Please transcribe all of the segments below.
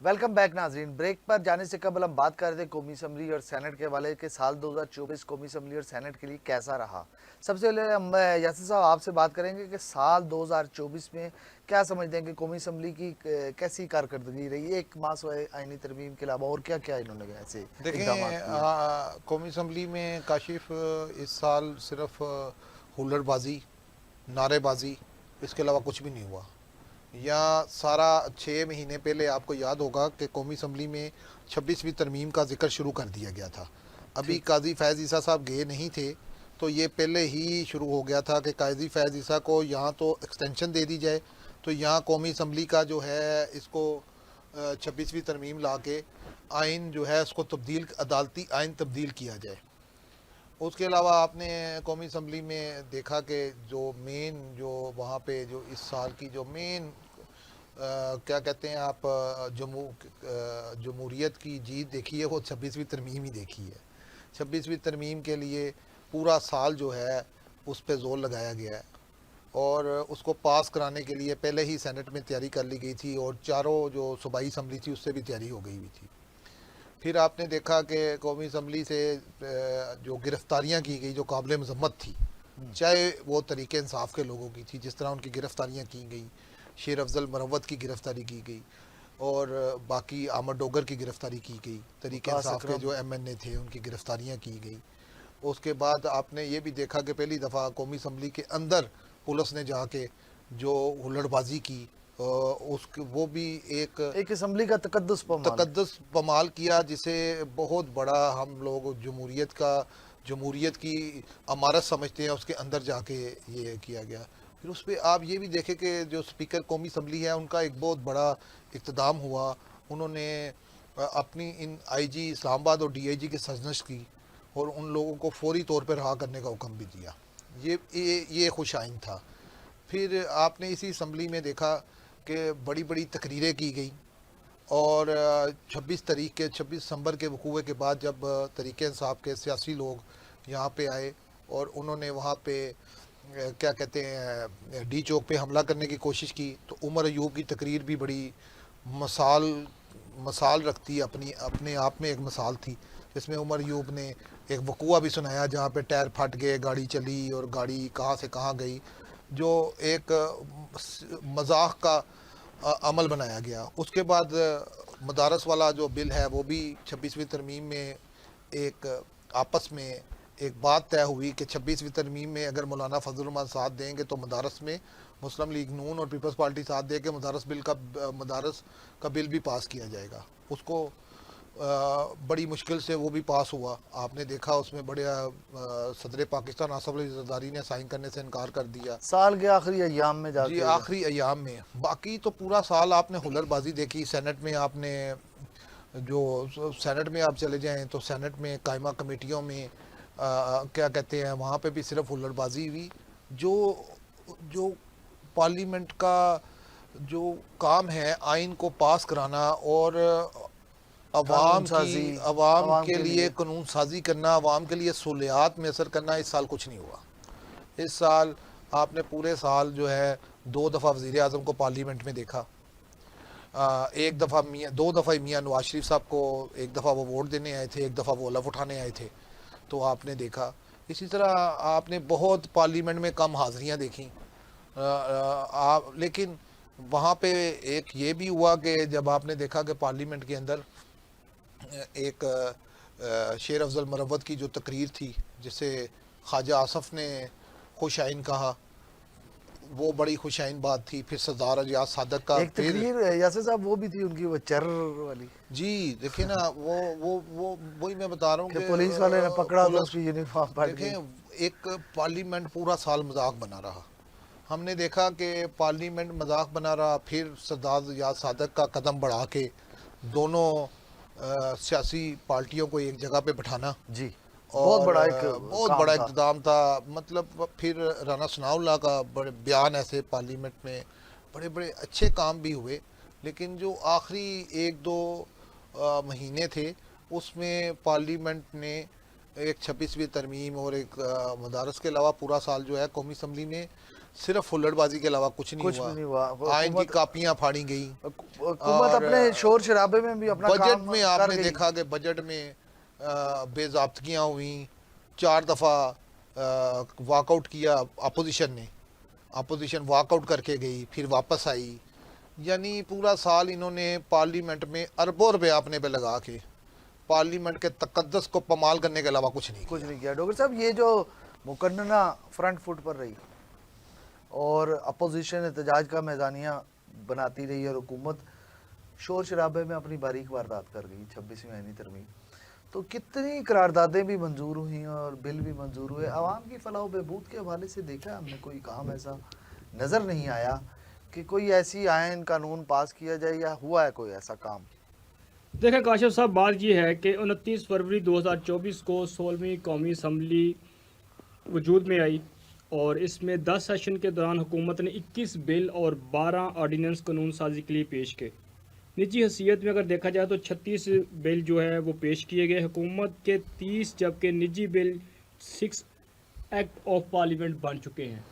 Welcome back नाजरीन। Break पर जाने से कबल हम बात कर रहे थे कौमी असम्बली और सेनेट के हवाले के साल 2024 कौमी असम्बली और सेनेट के लिए कैसा रहा। सबसे पहले हम यासिर साहब आपसे बात करेंगे कि साल 2024 में क्या समझते हैं कि कौमी असम्बली की कैसी कारकर्दगी रही, एक मास आइनी तरमीम के अलावा और क्या क्या इन्होंने ऐसे इकदाम देखें किए। कौमी असम्बली में काशिफ इस साल सिर्फ हुल्लड़बाजी, नारेबाजी, इसके अलावा कुछ भी नहीं हुआ। या सारा 6 महीने पहले आपको याद होगा कि कौमी असम्बली में 26वीं तरमीम का जिक्र शुरू कर दिया गया था। अभी ठीक। काजी फैज़ ईसा साहब गए नहीं थे, तो ये पहले ही शुरू हो गया था कि काजी फैज़ ईसा को यहाँ तो एक्सटेंशन दे दी जाए, तो यहाँ कौमी असम्बली का जो है इसको 26वीं तरमीम ला के आइन जो है उसको तब्दील, अदालती आइन तब्दील किया जाए। उसके अलावा आपने कौमी असम्बली में देखा कि जो मेन जो वहाँ पे जो इस साल की जो मेन क्या कहते हैं आप जमहूरियत की जीत देखी है, वो 26वीं तरमीम ही देखी है। 26वीं तरमीम के लिए पूरा साल जो है उस पर ज़ोर लगाया गया है, और उसको पास कराने के लिए पहले ही सेनेट में तैयारी कर ली गई थी, और चारों जो सूबाई असम्बली थी उससे भी तैयारी हो गई हुई थी। फिर आपने देखा कि कौमी असम्बली से जो गिरफ्तारियाँ की गई जो काबिल मजम्मत थी, चाहे वो तरीके इंसाफ के लोगों की थी, जिस तरह उनकी गिरफ्तारियाँ की गई, शेर अफजल मरवत की गिरफ्तारी की गई, और बाकी आमद डोगर की गिरफ्तारी की गई, तरीके वकास इंसाफ के अकरम। जो MNA थे उनकी गिरफ्तारियाँ की गई। उसके बाद आपने ये भी देखा कि पहली दफ़ा कौमी असम्बली के अंदर पुलिस ने जाके जो हुल्लड़बाजी की, उस वो भी एक एक असम्बली का तकद्दुस पमाल। तकद्दुस पमाल किया, जिसे बहुत बड़ा हम लोग जमहूरियत की अमारत समझते हैं, उसके अंदर जाके ये किया गया। फिर उस पर आप ये भी देखें कि जो स्पीकर कौमी असम्बली है उनका एक बहुत बड़ा इक़्तिदाम हुआ। उन्होंने अपनी इन IG इस्लामाबाद और DIG की सरजनश की, और उन लोगों को फौरी तौर पर रहा करने का हुक्म भी दिया। ये खुश आइन था। फिर आपने इसी असम्बली में देखा कि बड़ी बड़ी तकरीरें की गई, और 26 दिसंबर के वकूए के बाद जब तरीके इंसाफ के सियासी लोग यहाँ पे आए और उन्होंने वहाँ पे क्या कहते हैं D चौक पे हमला करने की कोशिश की, तो उमर अयूब की तकरीर भी बड़ी मसाल मसाल रखती, अपनी अपने आप में एक मिसाल थी, जिसमें उमर अयूब ने एक वकूआ भी सुनाया जहाँ पे टायर फट गए, गाड़ी चली और गाड़ी कहाँ से कहाँ गई, जो एक मजाक का अमल बनाया गया। उसके बाद मदारस वाला जो बिल है वो भी 26वीं तरमीम में एक आपस में एक बात तय हुई कि 26वीं तरमीम में अगर मौलाना फजल रहमान साथ देंगे तो मदारस में मुस्लिम लीग नून और पीपल्स पार्टी साथ दे के मदारस का बिल भी पास किया जाएगा। उसको बड़ी मुश्किल से वो भी पास हुआ। आपने देखा उसमें बड़े सदर पाकिस्तान आसफ अली जरदारी ने साइन करने से इनकार कर दिया। साल के आखिरी अयाम में जी, जाके। आखिरी अयाम में। बाकी तो पूरा साल आपने हुल्लड़बाजी देखी। सेनेट में आपने जो सेनेट में आप चले जाएं तो सेनेट में कायमा कमेटियों में क्या कहते हैं, वहाँ पे भी सिर्फ हुल्लड़बाजी हुई। जो जो पार्लियामेंट का जो काम है आइन को पास कराना और कानून साजी अवाम आवाम के के लिए लिए। कानून साजी करना, अवाम के लिए सहूलियात मैसर करना, इस साल कुछ नहीं हुआ। इस साल आपने पूरे साल जो है 2 दफ़ा वज़ीर आज़म को पार्लियामेंट में देखा। एक दफ़ा दो दफ़ा मियाँ नवाज शरीफ साहब को, एक दफ़ा वो वोट देने आए थे, एक दफ़ा वो हलफ उठाने आए थे, तो आपने देखा। इसी तरह आपने बहुत पार्लियामेंट में कम हाज़िरियाँ देखी। आप लेकिन वहाँ पे एक ये भी हुआ कि जब आपने देखा कि पार्लियामेंट के अंदर एक शेर अफजल मरवत की जो तकरीर थी, जिसे ख्वाजा आसफ ने खुश आइन कहा, वो बड़ी खुश आइन बात थी। फिर सरदार अलियास सादक का एक फिर तकरीर यासिर साहब वो भी थी उनकी, वो चर्र वाली जी देखिए ना, वो वही मैं बता रहा हूँ कि कि पुलिस वाले ने पकड़ा तो पुलिस, उसकी यूनिफॉर्म फट गई। देखें एक पार्लियामेंट पूरा साल मजाक बना रहा। हमने देखा कि पार्लियामेंट मजाक बना रहा, फिर सरदार अलियास सादक का कदम बढ़ा के दोनों सियासी पार्टियों को एक जगह पे बिठाना, जी। बहुत और बड़ा एक बहुत काम बड़ा था। इक़्तिदाम था। मतलब फिर राना सनाउल्लाह का बड़े बयान ऐसे पार्लियामेंट में, बड़े बड़े अच्छे काम भी हुए। लेकिन जो आखिरी 1-2 महीने थे, उसमें पार्लियामेंट ने एक 26वीं तरमीम और एक मदारस के अलावा पूरा साल जो है कौमी असम्बली ने सिर्फ हुल्लड़बाजी के अलावा कुछ कुछ भी नहीं हुआ। वो आइन की हुकूमत कापियां फाड़ी गई। हुकूमत और, अपने शोर शराबे में भी अपना बजट काम में कर आपने गई। देखा कि बजट में बेज़ाब्तगियाँ हुई, 4 दफ़ा वॉकआउट किया अपोजिशन वॉकआउट करके गई, फिर वापस आई। यानी पूरा साल इन्होंने पार्लियामेंट में अरबों रुपए अपने पे लगा के पार्लियामेंट के तकद्दस को पमाल करने के अलावा कुछ नहीं कुछ नहीं किया। डॉक्टर साहब, ये जो मुकन्नना फ्रंट फुट पर रही और अपोजिशन एहतजाज का मैदानिया बनाती रही और हुकूमत शोर शराबे में अपनी बारीक वारदात कर गई 26वीं आईनी तरमीम, तो कितनी करारदादें भी मंजूर हुई और बिल भी मंजूर हुए। आवाम की फलाह बहबूद के हवाले से देखा हमने कोई काम ऐसा नज़र नहीं आया कि कोई ऐसी आयन कानून पास किया जाए या हुआ है कोई ऐसा काम। देखें काशिफ साहब, बात यह है कि 29 फरवरी 2024 को 16वीं कौमी असम्बली वजूद में आई और इसमें 10 सेशन के दौरान हुकूमत ने 21 बिल और 12 ऑर्डीनेंस कानून साजी के लिए पेश किए। निजी हैसियत में अगर देखा जाए तो 36 बिल जो है वो पेश किए गए हुकूमत के 30, जबकि निजी बिल 6 एक्ट ऑफ पार्लियामेंट बन चुके हैं।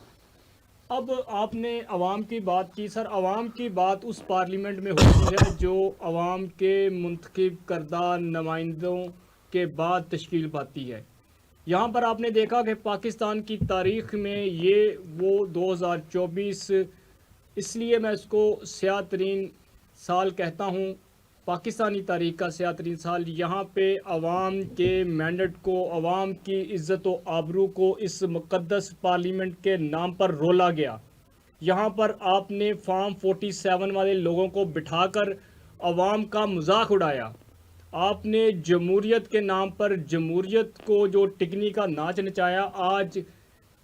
अब आपने अवाम की बात की सर, अवाम की बात उस पार्लियामेंट में होती है जो अवाम के मुंतखब करदा नुमाइंदों के बाद तश्कील पाती है। यहाँ पर आपने देखा कि पाकिस्तान की तारीख़ में ये वो 2024, इसलिए मैं इसको स्याह तरीन साल कहता हूँ, पाकिस्तानी तारीख़ का स्याह तरीन साल। यहाँ पे अवाम के मैंडेट को, अवाम की इज़्ज़त व आबरू को इस मुक़द्दस पार्लियामेंट के नाम पर रोला गया। यहाँ पर आपने फार्म 47 वाले लोगों को बिठाकर अवाम का मजाक उड़ाया। आपने जमहूरियत के नाम पर जमहूरियत को जो टिकनी का नाच नचाया। आज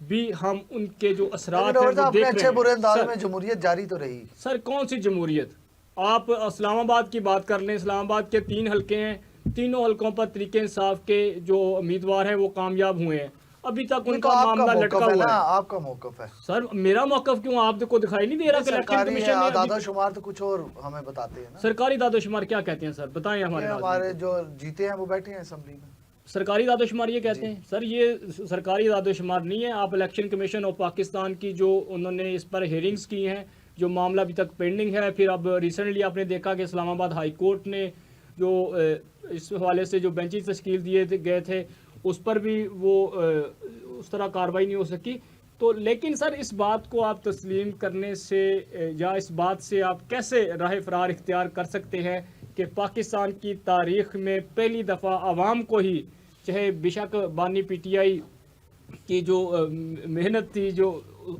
भी हम उनके जो असरात हैं वो देख रहे अच्छे बुरे हैं। अंदाज में जमहूरियत जारी तो रही। सर कौन सी जमहूरियत? आप इस्लामाबाद की बात कर लें, इस्लामाबाद के 3 हलके हैं, तीनों हलकों पर तरीके इंसाफ के जो उम्मीदवार हैं वो कामयाब हुए हैं। अभी तक उनका मामला लटका हुआ है। आपका मौकफ है सर, मेरा मौकफ क्यों आपको दिखाई नहीं दे रहा? सरकारी दादोशुमार तो कुछ और हमें बताते हैं ना। सरकारी दादोशुमार क्या कहते हैं सर, बताएं हमारे जो जीते हैं वो बैठे हैं असेंबली में। सरकारी दादोशुमार ये कहते हैं सर, ये सरकारी दादोशुमार नहीं है। आप इलेक्शन कमीशन ऑफ पाकिस्तान की जो उन्होंने इस पर हेयरिंग्स की हैं, जो मामला अभी तक पेंडिंग है। फिर अब रिसेंटली आपने देखा कि इस्लामाबाद हाई कोर्ट ने जो इस हवाले से जो बेंचेस तश्कील दिए गए थे उस पर भी वो उस तरह कार्रवाई नहीं हो सकी। तो लेकिन सर इस बात को आप तस्लीम करने से या इस बात से आप कैसे राह फरार इख्तियार कर सकते हैं कि पाकिस्तान की तारीख़ में पहली दफ़ा आवाम को ही, चाहे बेशक बानी PTI की जो मेहनत थी जो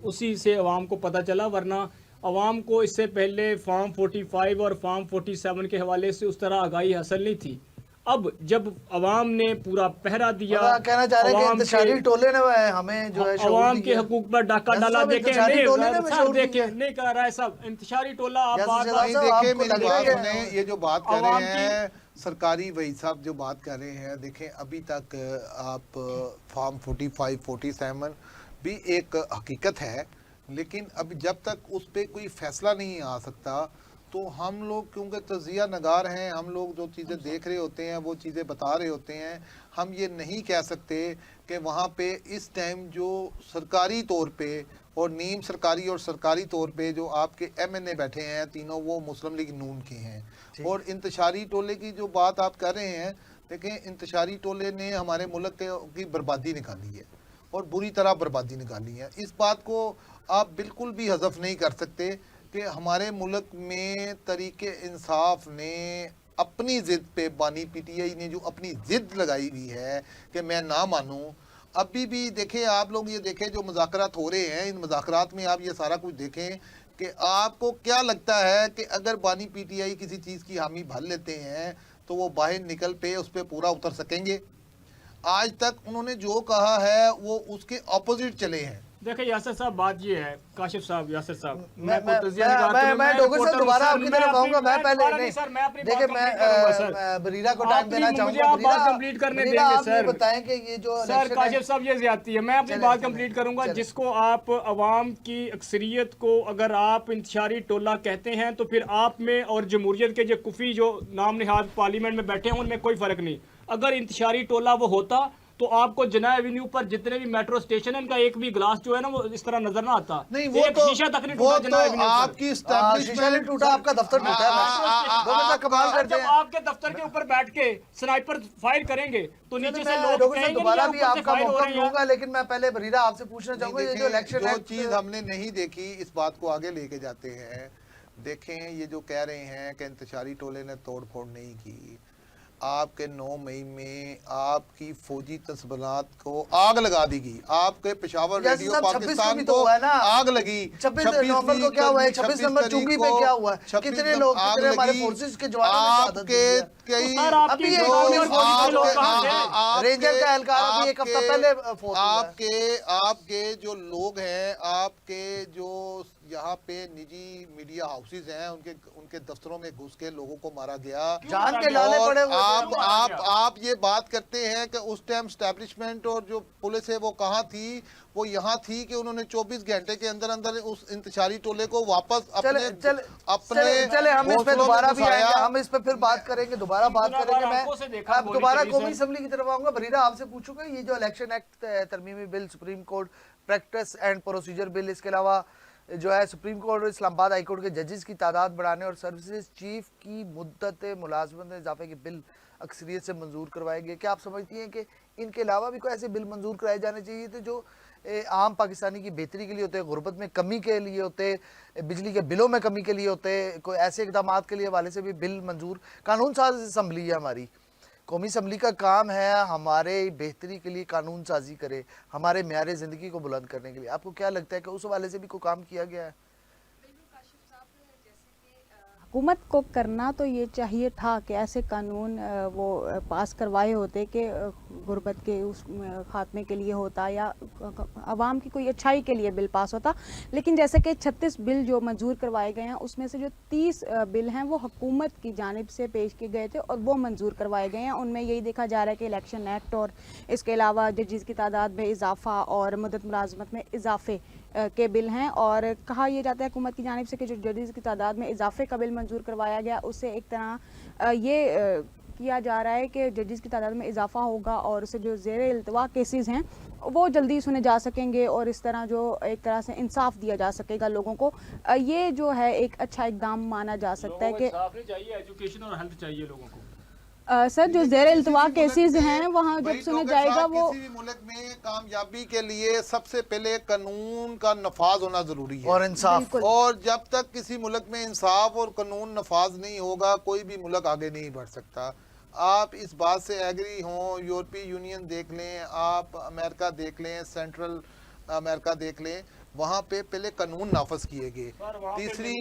उसी से आवाम को पता चला, वरना आवाम को इससे पहले फार्म 45 और फार्म 47 के हवाले से उस तरह आगाही हासिल नहीं थी। अब जब आवाम ने पूरा पहरा दिया, कहना चाह रहे हैं कि इंतशारी टोले ने हमें जो है आवाम के हकूक पर डाका डाला। देखे नहीं कर रहा है सब इंतशारी टोला। आप देखे मेरी बात सुने, ये जो बात कर रहे हैं सरकारी वही साहब जो बात कर रहे हैं, देखें अभी तक आप फार्म 45 47 भी एक हकीकत है, लेकिन अब जब तक उस पर कोई फैसला नहीं आ सकता तो हम लोग क्योंकि तजिया नगार हैं, हम लोग जो चीज़ें देख रहे होते हैं वो चीज़ें बता रहे होते हैं। हम ये नहीं कह सकते कि वहाँ पे इस टाइम जो सरकारी तौर पे और नीम सरकारी और सरकारी तौर पे जो आपके MNA बैठे हैं तीनों, वो मुस्लिम लीग नून के हैं। और इंतशारी टोले की जो बात आप कर रहे हैं, देखें इंतशारी टोले ने हमारे मुल्क की बर्बादी निकाली है और बुरी तरह बर्बादी निकाली है। इस बात को आप बिल्कुल भी हज़फ नहीं कर सकते कि हमारे मुल्क में तरीके इंसाफ ने अपनी ज़िद पे, बानी PTI ने जो अपनी ज़िद लगाई हुई है कि मैं ना मानूं, अभी भी देखें आप लोग, ये देखें जो मुज़ाकरात हो रहे हैं, इन मुज़ाकरात में आप ये सारा कुछ देखें कि आपको क्या लगता है कि अगर बानी PTI किसी चीज़ की हामी भर लेते हैं तो वो बाहर निकल पे उस पर पूरा उतर सकेंगे? आज तक उन्होंने जो कहा है वो उसके ऑपोजिट चले हैं। देखिए यासिर साहब, बात ये है काशिफ साहब, यासिर साहब, मैं डॉक्टर साहब दोबारा आपकी तरफ आऊंगा। मैं पहले नहीं सर, मैं अपनी देखिए मैं बरीरा को टाइम देना चाहूंगा। आप बात कंप्लीट करने देंगे सर? बताएं कि ये जो सर काशिफ साहब ये ज्यादती है। मैं अपनी बात कंप्लीट करूंगा। जिसको आप अवाम की अक्सरियत को अगर आप इंतशारी टोला कहते हैं तो फिर आप में और जमहूरियत के जो कुफी जो नाम निहाद पार्लियामेंट में बैठे हैं उनमें कोई फर्क नहीं। अगर इंतशारी टोला वो होता तो आपको जना एवेन्यू पर जितने भी मेट्रो स्टेशन है, इनका एक भी ग्लास जो है ना वो इस तरह नजर ना आता। नहीं, वो एक तो शीशा तक नहीं वो टूटा तो जना एवेन्यू पर। आपकी शीशा नहीं एस्टैब्लिशमेंट टूटा, आपका दफ्तर टूटा है। वो बंदा कमाल और करते जब हैं। आपके दफ्तर के ऊपर बैठ के स्नाइपर फायर करेंगे तो नीचे से मैं लोग डॉक्टर साहब कहेंगे दोबारा नहीं भी यार, ऊपर से आपका फायर हो मौका रही है। दूंगा, लेकिन मैं पहले बरीरा आपसे पूछना चाहूंगा, ये जो देखिए, इलेक्शन जो एक्ट चीज हमने नहीं देखी इस बात को आगे लेके जाते हैं। देखें, ये जो कह रहे हैं कि इंतशारी टोले ने तोड़ फोड़ नहीं की, आपके 9 मई में आपकी फौजी तस्बीहात को आग लगा दी गई, आपके पेशावर जैसे रेडियो साहब 26 को पाकिस्तान भी तो को हुआ है ना। आग लगी। 26 नवंबर को क्या हुआ है? 26 नंबर चुंगी पे क्या हुआ है? कितने लोग, कितने हमारे फोर्सेस के जवानों ने शहादत दी है? कई तो सर, आपकी अभी ये जो पुलिस आपके- फौजी के लोग आपके- कहाँ थे? आपके- रेंजर का एहलकार अभी एक हफ्ता पहले फोर्स हुआ है। आपके जो लोग हैं, आपके जो यहाँ पे निजी मीडिया हाउसेज हैं, उनके दफ्तरों में घुस के लोगों को मारा गया। जान के लाले और पड़े हुए थे। आप ये बात करते हैं कि उस टाइम स्टैब्लिशमेंट और जो पुलिस है वो कहाँ थी? वो यहाँ थी कि उन्होंने 24 घंटे के अंदर अंदर उस इंतशारी टोले को वापस अपने चले हम इस पे घोंसलों दोबारा में भी घुसाया। आएंगे, हम इस पे फिर बात करेंगे, दोबारा बात इतना करेंगे। बार मैं आंखों से देखा अब गोली दोबारा चली कौमी सर। असम्बली की तरफ आऊंगा। बरीरा आपसे पूछूंगा, ये जो इलेक्शन एक्ट तरमीमी bill, supreme court practice and procedure bill, इसके अलावा जो है सुप्रीम कोर्ट और इस्लामाबाद हाई कोर्ट के जजेस की तादाद बढ़ाने और सर्विसेज चीफ की मुद्दत मुलाजमत में इजाफे के बिल अक्सरियत से मंजूर करवाए गए। क्या आप समझती हैं कि इनके अलावा भी कोई ऐसे बिल मंजूर कराए जाने चाहिए थे जो आम पाकिस्तानी की बेहतरी के लिए होते, गुर्बत में कमी के लिए होते, बिजली के बिलों में कमी के लिए होते, कोई ऐसे इकदाम के लिए हवाले से भी बिल मंजूर? कानून साज असम्बली है हमारी, कौमी असम्बली का काम है हमारे बेहतरी के लिए कानून साजी करे, हमारे म्यार ज़िंदगी को बुलंद करने के लिए। आपको क्या लगता है कि उस हवाले से भी कोई काम किया गया है? हुकूमत को करना तो ये चाहिए था कि ऐसे कानून वो पास करवाए होते कि गुर्बत के उस खात्मे के लिए होता या आवाम की कोई अच्छाई के लिए बिल पास होता। लेकिन जैसे कि 36 बिल जो मंजूर करवाए गए हैं, उसमें से जो 30 बिल हैं वो हुकूमत की जानिब से पेश किए गए थे और वो मंजूर करवाए गए हैं। उनमें यही देखा जा रहा है कि इलेक्शन एक्ट और इसके अलावा जजेस की तादाद में इजाफा और मुद्दत मुलाजमत में इजाफे के बिल हैं। और कहा यह जाता है हुकूमत की जानिब से कि जो जजेस की तादाद में इजाफे का बिल मंजूर करवाया गया, उससे एक तरह ये किया जा रहा है कि जजेस की तादाद में इजाफा होगा और उससे जो ज़ेर इल्तवा केसेस हैं वो जल्दी सुने जा सकेंगे और इस तरह जो एक तरह से इंसाफ दिया जा सकेगा लोगों को। ये जो है एक अच्छा इकदाम माना जा सकता है कि एजुकेशन और हेल्थ चाहिए लोगों को। सर जो ज़ेर इल्तवा केसेस हैं वहाँ जब सुना जाएगा वो किसी भी मुल्क में कामयाबी के लिए सबसे पहले कानून का नफाज होना जरूरी है और इंसाफ। और जब तक किसी मुल्क में इंसाफ और कानून नफाज नहीं होगा, कोई भी मुल्क आगे नहीं बढ़ सकता। आप इस बात से एग्री हों, यूरोपीय यूनियन देख लें, आप अमेरिका देख लें, सेंट्रल अमेरिका देख लें, वहाँ पे पहले कानून नाफज किए गए। तीसरी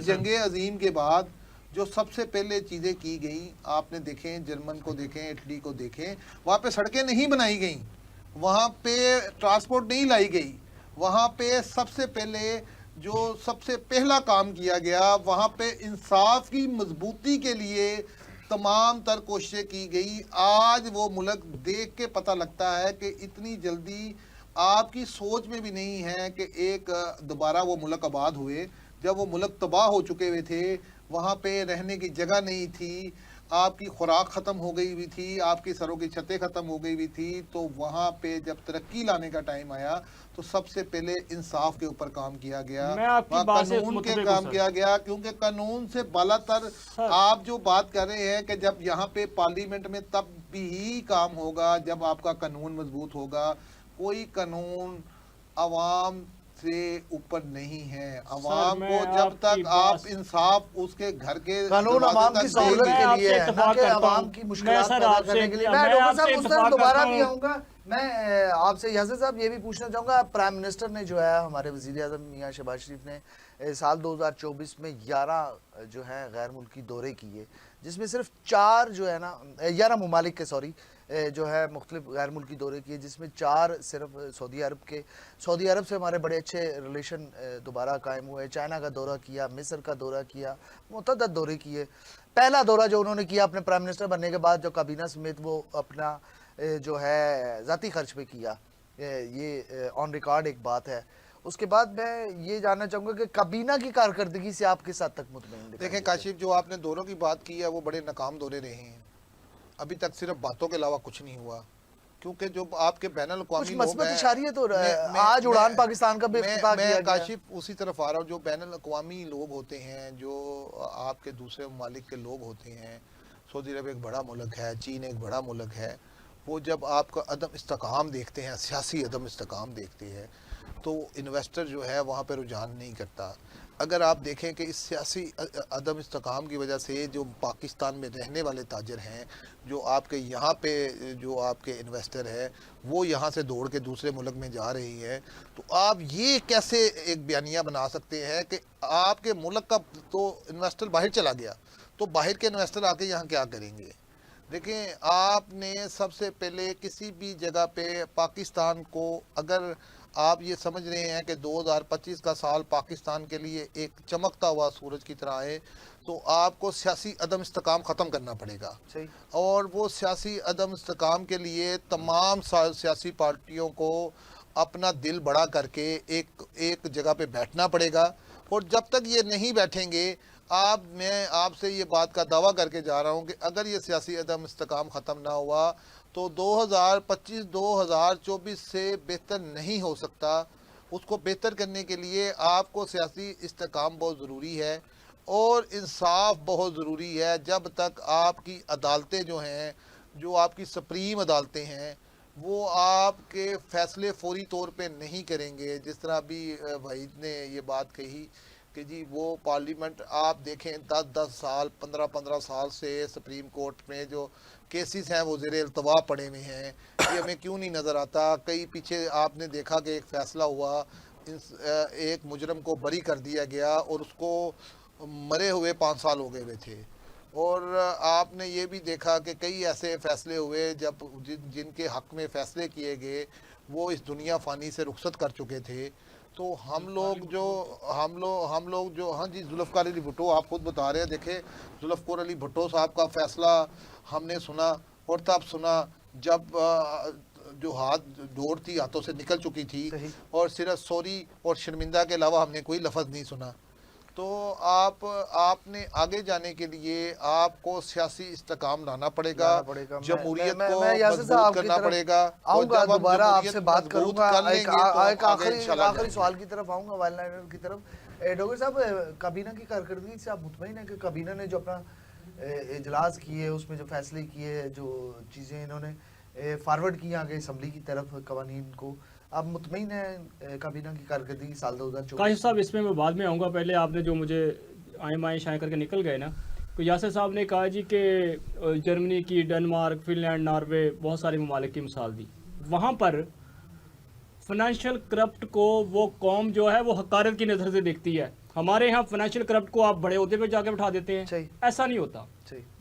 जंगे अजीम के बाद जो सबसे पहले चीज़ें की गई, आपने देखें, जर्मन को देखें, इटली को देखें, वहाँ पे सड़कें नहीं बनाई गई, वहाँ पे ट्रांसपोर्ट नहीं लाई गई, वहाँ पे सबसे पहले जो सबसे पहला काम किया गया, वहाँ पे इंसाफ की मजबूती के लिए तमाम तर कोशिशें की गई। आज वो मुल्क देख के पता लगता है कि इतनी जल्दी आपकी सोच में भी नहीं है कि एक दोबारा वो मुल्क आबाद हुए। जब वो मुल्क तबाह हो चुके हुए थे, वहाँ पे रहने की जगह नहीं थी, आपकी खुराक ख़त्म हो गई हुई थी, आपकी सरों की छतें ख़त्म हो गई हुई थी, तो वहाँ पे जब तरक्की लाने का टाइम आया तो सबसे पहले इंसाफ के ऊपर काम किया गया, कानून के काम किया गया। क्योंकि कानून से बालातर आप जो बात कर रहे हैं कि जब यहाँ पे पार्लियामेंट में तब भी ही काम होगा जब आपका कानून मजबूत होगा। कोई कानून आवाम से ऊपर नहीं है। अवाम को जब तक आप इंसाफ उसके घर के कानून आवाम की सहूलत के लिए है, ना कि आवाम की मुश्किलात पैदा करने के लिए। मैं डॉक्टर साहब उस तरह दोबारा भी आऊँगा। मैं आपसे यासिर साहब ये भी पूछना चाहूँगा, प्राइम मिनिस्टर ने जो है हमारे वज़ीर आज़म मियाँ शहबाज शरीफ ने साल 2024 में 11 जो है गैर मुल्की दौरे किए, जिसमें सिर्फ 4 जो है ना 11 ममालिक के जो है मुख्तलिफ गैर मुल्की दौरे किए, जिसमें 4 सिर्फ सऊदी अरब के। सऊदी अरब से हमारे बड़े अच्छे रिलेशन दोबारा कायम हुए। चाइना का दौरा किया, मिस्र का दौरा किया, मुतअद्दिद दौरे किए। पहला दौरा जो उन्होंने किया अपने प्राइम मिनिस्टर बनने के बाद, जो काबीना समेत वो अपना जो है ज़ाती खर्च पे किया, ये ऑन रिकॉर्ड एक बात है। उसके बाद मैं ये जानना चाहूँगा कि काबीना की कारकर्दगी से आप किस हद तक मुतमईन? देखें काशिफ, जो आपने दौरों की बात की है वो बड़े नाकाम दौरे रहे हैं। अभी तक सिर्फ बातों के अलावा कुछ नहीं हुआ, क्योंकि जो आपके बैनुल कुछ अक़वामी लोग मस्बत हैं, इशारियत हो रहा है। आज उड़ान पाकिस्तान का भी इफ्तिताह किया मैं गया। काशिफ उसी तरफ आ रहा हूँ। जो बैनुल अक़वामी लोग होते हैं, जो आपके दूसरे ममालिक के लोग होते हैं, सऊदी अरब एक बड़ा मुल्क है, चीन एक बड़ा मुल्क है, वो जब आपका अदम इस्तेकाम देखते हैं, सियासी अदम इस्तेकाम देखते हैं, तो इन्वेस्टर जो है वहाँ पर रुझान नहीं करता। अगर आप देखें कि इस सियासी अदम इस्तेकाम की वजह से जो पाकिस्तान में रहने वाले ताजर हैं, जो आपके यहाँ पे जो आपके इन्वेस्टर है, वो यहाँ से दौड़ के दूसरे मुल्क में जा रही है, तो आप ये कैसे एक बयानिया बना सकते हैं कि आपके मुल्क का तो इन्वेस्टर बाहर चला गया, तो बाहर के इन्वेस्टर आके यहाँ क्या करेंगे? देखें, आपने सबसे पहले किसी भी जगह पे पाकिस्तान को, अगर आप ये समझ रहे हैं कि 2025 का साल पाकिस्तान के लिए एक चमकता हुआ सूरज की तरह है, तो आपको सियासी अदम इस्तेकाम ख़त्म करना पड़ेगा। सही। और वो सियासी अदम इस्तेकाम के लिए तमाम सियासी पार्टियों को अपना दिल बड़ा करके एक जगह पे बैठना पड़ेगा। और जब तक ये नहीं बैठेंगे, मैं आपसे ये बात का दावा करके जा रहा हूँ कि अगर ये सियासी अदम इस्तेकाम ख़त्म ना हुआ तो 2025-2024 से बेहतर नहीं हो सकता। उसको बेहतर करने के लिए आपको सियासी इस्तेकाम बहुत ज़रूरी है और इंसाफ बहुत ज़रूरी है। जब तक आपकी अदालतें जो हैं, जो आपकी सुप्रीम अदालतें हैं, वो आपके फ़ैसले फौरी तौर पे नहीं करेंगे। जिस तरह अभी वहीद ने ये बात कही कि जी वो पार्लियामेंट, आप देखें 10-10 साल 15-15 साल से सुप्रीम कोर्ट में जो केसेस हैं वो ज़ेर अल्तवा पड़े हुए हैं, ये हमें क्यों नहीं नज़र आता? कई पीछे आपने देखा कि एक फ़ैसला हुआ, एक मुजरम को बरी कर दिया गया और उसको मरे हुए 5 साल हो गए हुए थे। और आपने ये भी देखा कि कई ऐसे फ़ैसले हुए जब जिनके हक़ में फ़ैसले किए गए वो इस दुनिया फ़ानी से रुखसत कर चुके थे। तो हम लोग जो हाँ जी, जुल्फ़िकार अली भुट्टो आप खुद बता रहे हैं। देखें, जुल्फ़िकार अली भुट्टो साहब का फ़ैसला हमने सुना और तब सुना जब जो डोर थी हाथों से निकल चुकी थी, और सिर्फ सॉरी और शर्मिंदा के अलावा हमने कोई लफ्ज़ नहीं सुना। तो आपने आगे जाने के लिए आपको सियासी इस्तेकाम लाना पड़ेगा, जमहूरियत को मजबूत करना पड़ेगा। आऊँगा दोबारा आपसे बात करूँगा, एक आखिरी सवाल की तरफ आऊँगा, वाइल्डलाइनर की तरफ। डॉक्टर साहब, काबीना की कारकर्दगी से आप मुतमईन हैं कि काबीना ने जो अपना इजलास किए, उसमें जो फैसले किए, जो चीज़ें इन्होंने फॉरवर्ड की आगे असम्बली की तरफ कवानीन को, आप मुतमईन हैं काबीना की कारकर्दगी साल 2024? काशिफ साहब, इसमें मैं बाद में आऊँगा। पहले आपने जो मुझे आए शाए करके निकल गए ना, तो यासिर साहब ने कहा जी कि जर्मनी की, डेनमार्क, फिनलैंड, नॉर्वे, बहुत सारे ममालिक की मिसाल दी। वहाँ पर फाइनेंशियल करप्ट को वो कौम जो है वो हकारत की नज़र से देखती है। हमारे यहाँ फाइनेंशियल करप्ट को आप बड़े ओहदे पे जाके बिठा देते हैं, ऐसा नहीं होता।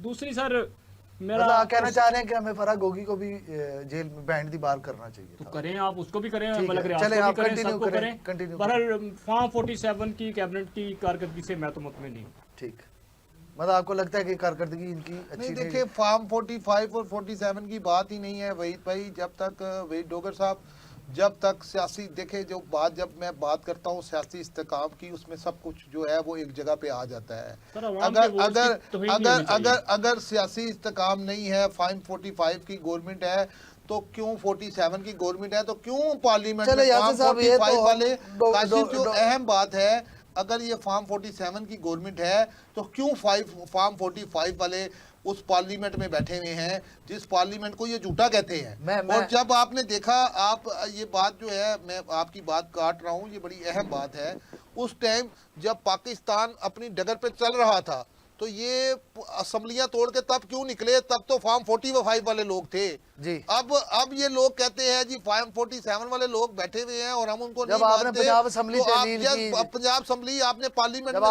दूसरी सर, मेरा मतलब कहना चाह रहे हैं कि हमें फराह गोगी को भी जेल में बैंड दी बार करना चाहिए तो करें, आप उसको भी करें, चले आप कंटिन्यू पर फॉर्म 47 की कैबिनेट की कारकर्दगी से मैं तो मुतमिन नहीं हूँ। ठीक, मतलब आपको लगता है कि कारकर्दगी इनकी अच्छी नहीं? देखिए, फॉर्म 45 और 47 की बात ही नहीं है वहीद भाई। जब तक वहीद डोगर साहब, जब तक सियासी, देखे जो बात, जब मैं बात करता हूँ सियासी इस्तेकाम की, उसमें सब कुछ जो है वो एक जगह पे आ जाता है। अगर सियासी इस्तेकाम नहीं है, फॉर्म 45 की गवर्नमेंट है, तो क्यों 47 की गवर्नमेंट है, तो क्यों पार्लियामेंट में फॉर्म 45 वाले? काशिफ, जो अहम बात है, अगर ये फॉर्म 47 की गवर्नमेंट है तो क्यों फॉर्म 45 वाले उस पार्लियामेंट में बैठे हुए हैं जिस पार्लियामेंट को ये झूठा कहते हैं? और जब आपने देखा, आप ये बात जो है, मैं आपकी बात काट रहा हूँ, ये बड़ी अहम बात है। उस टाइम जब पाकिस्तान अपनी डगर पे चल रहा था, तो ये असम्बलियां तोड़ के तब क्यों निकले? तब तो फॉर्म 45 वाले लोग थे जी। अब ये लोग कहते हैं जी फॉर्म 47 वाले लोग बैठे हुए हैं और हम उनको नहीं मानते। पंजाब असेंबली, पंजाब असेंबली आपने पार्लियामेंट में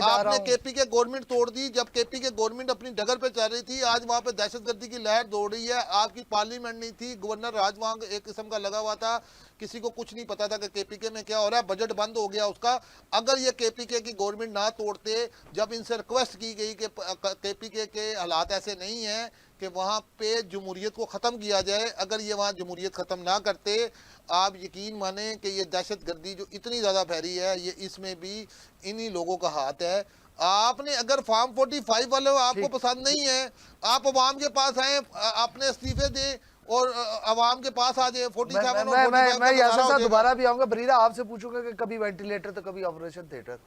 आपने केपी के गवर्नमेंट तोड़ दी। जब केपी के गवर्नमेंट अपनी डगर पे चल रही थी, आज वहाँ पे दहशतगर्दी की लहर दौड़ रही है। आपकी पार्लियामेंट नहीं थी, गवर्नर राज वहाँ एक किस्म का लगा हुआ था, किसी को कुछ नहीं पता था कि केपीके में क्या हो रहा है। बजट बंद हो गया उसका। अगर ये केपीके की गवर्नमेंट ना तोड़ते, जब इनसे रिक्वेस्ट की गई कि केपीके के हालात ऐसे नहीं हैं कि वहाँ पे जमहूरियत को ख़त्म किया जाए, अगर ये वहाँ जमहूरियत ख़त्म ना करते, आप यकीन माने कि ये दहशतगर्दी जो इतनी ज़्यादा फैली है, ये इसमें भी इन्हीं लोगों का हाथ है। आपने अगर फॉर्म 45 वाले आपको पसंद नहीं है, आप अवाम के पास आए, अपने इस्तीफे दें और अवाम के पास आ जाए। 47 और 45 मैं का यासिर गुजारा हो साहब जाएगा। दोबारा भी आऊंगा। बरीरा आपसे पूछूंगा कि कभी वेंटिलेटर तो कभी ऑपरेशन थिएटर।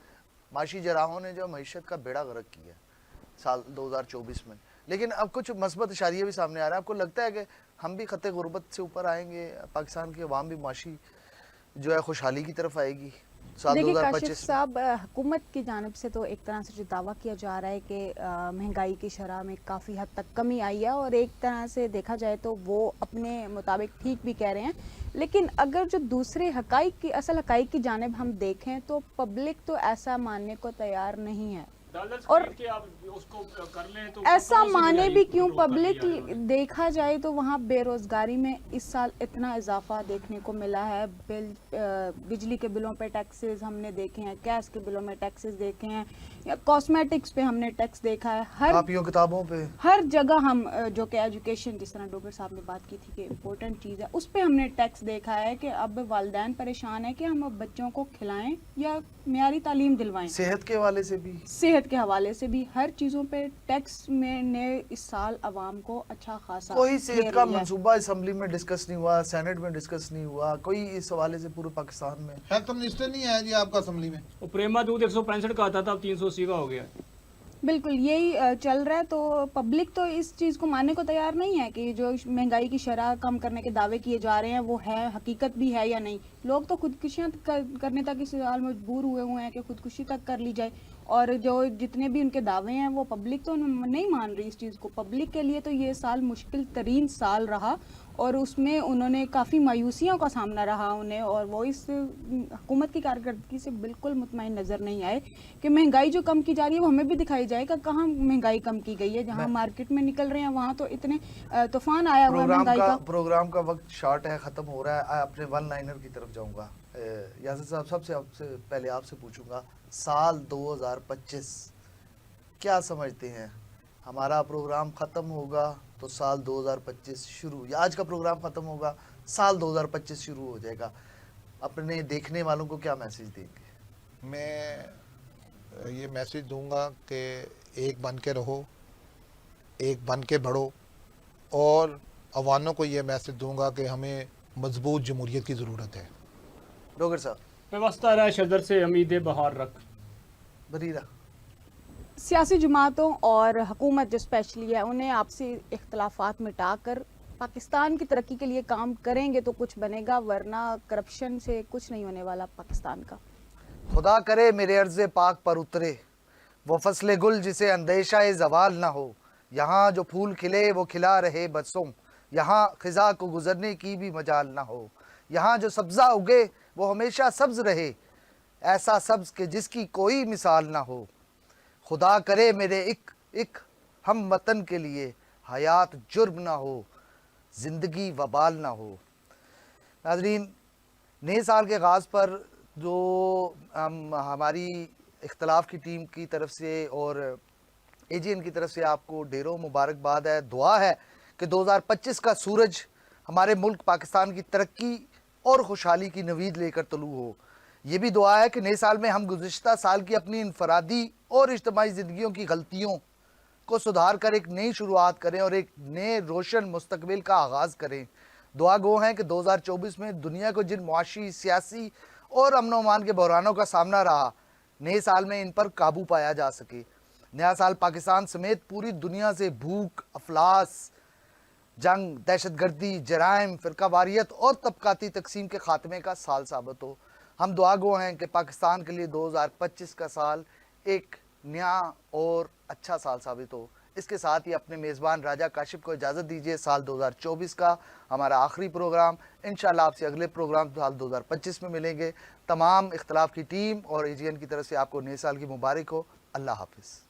माशी जराहों ने जो मईशत का बेड़ा गर्क किया साल 2024 में, लेकिन अब कुछ मस्बत इशारे भी सामने आ रहे हैं। आपको लगता है कि हम भी खत्ते गुर्बत से ऊपर आएंगे, पाकिस्तान की अवाम भी माशी जो है खुशहाली की तरफ आएगी साल देखिए 2025 काशिफ में? साहब, हुकूमत की जानिब से तो एक तरह से जो दावा किया जा रहा है कि महंगाई की शरह में काफ़ी हद तक कमी आई है, और एक तरह से देखा जाए तो वो अपने मुताबिक ठीक भी कह रहे हैं। लेकिन अगर जो दूसरे हकाइक की, असल हकाइक की जानिब हम देखें तो पब्लिक तो ऐसा मानने को तैयार नहीं है। और आप उसको कर लें तो ऐसा माने भी क्यों पब्लिक, देखा जाए तो वहाँ बेरोजगारी में इस साल इतना इजाफा देखने को मिला है। बिजली के बिलों पे टैक्सेस हमने देखे हैं, गैस के बिलों में टैक्सेस देखे हैं, या कॉस्मेटिक्स पे हमने टैक्स देखा है, हर कापियों किताबों पे हर जगह हम जो कि एजुकेशन, जिस तरह डॉक्टर साहब ने बात की थी कि इम्पोर्टेंट चीज़ है, उस पे हमने टैक्स देखा है कि अब वालिदैन परेशान है कि हम अब बच्चों को खिलाएं या मियारी तालीम दिलवाएं। सेहत के हवाले से भी, सेहत के हवाले से भी हर चीज़ों पे टैक्स में ने इस साल अवाम को अच्छा खासा कोई सेहत घेर का लिया है। मंसूबा असम्बली में डिस्कस नहीं हुआ, सेनेट में डिस्कस नहीं हुआ, कोई इस हवाले से पूरे पाकिस्तान में। हेल्थ मिनिस्टर नहीं आया जी आपका असेंबली में। वो प्रेमा दूध 165 का आता था, अब 380 का हो गया। बिल्कुल यही चल रहा है। तो पब्लिक तो इस चीज़ को मानने को तैयार नहीं है कि जो महंगाई की शरह कम करने के दावे किए जा रहे हैं वो है, हकीकत भी है या नहीं। लोग तो खुदकुशियाँ करने तक इस हाल मजबूर हुए हैं कि खुदकुशी तक कर ली जाए, और जो जितने भी उनके दावे हैं वो पब्लिक तो नहीं मान रही इस चीज़ को। पब्लिक के लिए तो ये साल मुश्किल तरीन साल रहा, और उसमें उन्होंने काफ़ी मायूसियों का सामना रहा उन्हें, और वो इस हुकूमत की कारकर्दगी से बिल्कुल मुतमईन नज़र नहीं आए कि महंगाई जो कम की जा रही है वो हमें भी दिखाई जाएगा कहाँ महंगाई कम की गई है। जहाँ मार्केट में निकल रहे हैं वहाँ तो इतने तूफान आया हुआ है महंगाई का। प्रोग्राम का वक्त शॉर्ट है, ख़त्म हो रहा है। अपने वन लाइनर की तरफ जाऊंगा। यासिर साहब, सबसे पहले आपसे पूछूंगा, साल 2025 क्या समझते हैं? हमारा प्रोग्राम ख़त्म होगा तो साल 2025 शुरू, या आज का प्रोग्राम ख़त्म होगा साल 2025 शुरू हो जाएगा। अपने देखने वालों को क्या मैसेज देंगे? मैं ये मैसेज दूंगा कि एक बन के रहो, एक बन के बढ़ो, और अवानों को ये मैसेज दूंगा कि हमें मजबूत जमहूरियत की ज़रूरत है। डॉक्टर साहब। व्यवस्था रहा शदर से उम्मीदें बहार रख। बरीरा। सियासी जमातों और हुकूमत जो स्पेशली है, उन्हें आपसी इख्तलाफात मिटाकर पाकिस्तान की तरक्की के लिए काम करेंगे तो कुछ बनेगा, वरना करप्शन से कुछ नहीं होने वाला पाकिस्तान का। खुदा करे मेरे अर्ज़े पाक पर उतरे वो फसले गुल जिसे अंदेशा ज़वाल ना हो। यहाँ जो फूल खिले वो खिला रहे बरसों, यहाँ ख़िज़ा को गुजरने की भी मजाल ना हो। यहाँ जो सब्ज़ा उगे वो हमेशा सब्ज़ रहे, ऐसा सब्ज़ के जिसकी कोई मिसाल ना हो। खुदा करे मेरे एक हम वतन के लिए हयात जुर्म ना हो, ज़िंदगी वबाल ना हो। नाज़रीन, नए साल के आगाज़ पर जो हमारी इख्तलाफ की टीम की तरफ से और एजीएन की तरफ से आपको ढेरों मुबारकबाद है। दुआ है कि 2025 का सूरज हमारे मुल्क पाकिस्तान की तरक्की और खुशहाली की नवीद लेकर तलू हो। ये भी दुआ है कि नए साल में हम गुज़िश्ता साल की अपनी इनफरादी और इज्तिमाई ज़िंदगियों की गलतियों को सुधार कर एक नई शुरुआत करें और एक नए रोशन मुस्तकबिल का आगाज़ करें। दुआ गो हैं कि 2024 में दुनिया को जिन मुआशी, सियासी और अमन व अमान के बहरानों का सामना रहा, नए साल में इन पर काबू पाया जा सके। नया साल पाकिस्तान समेत पूरी दुनिया से भूख, अफलास, जंग, दहशतगर्दी, जराइम, फ़िरकावारियत और तबकाती तकसीम के ख़ात्मे का साल साबित हो। हम दुआ गो हैं कि पाकिस्तान के लिए 2025 का साल एक नया और अच्छा साल साबित हो। इसके साथ ही अपने मेज़बान राजा काशिफ को इजाज़त दीजिए। साल 2024 का हमारा आखिरी प्रोग्राम, इंशाल्लाह आपसे अगले प्रोग्राम साल 2025 में मिलेंगे। तमाम इख्तलाफ की टीम और एजीएन की तरफ से आपको नए साल की मुबारक हो। अल्लाह हाफ़िज़।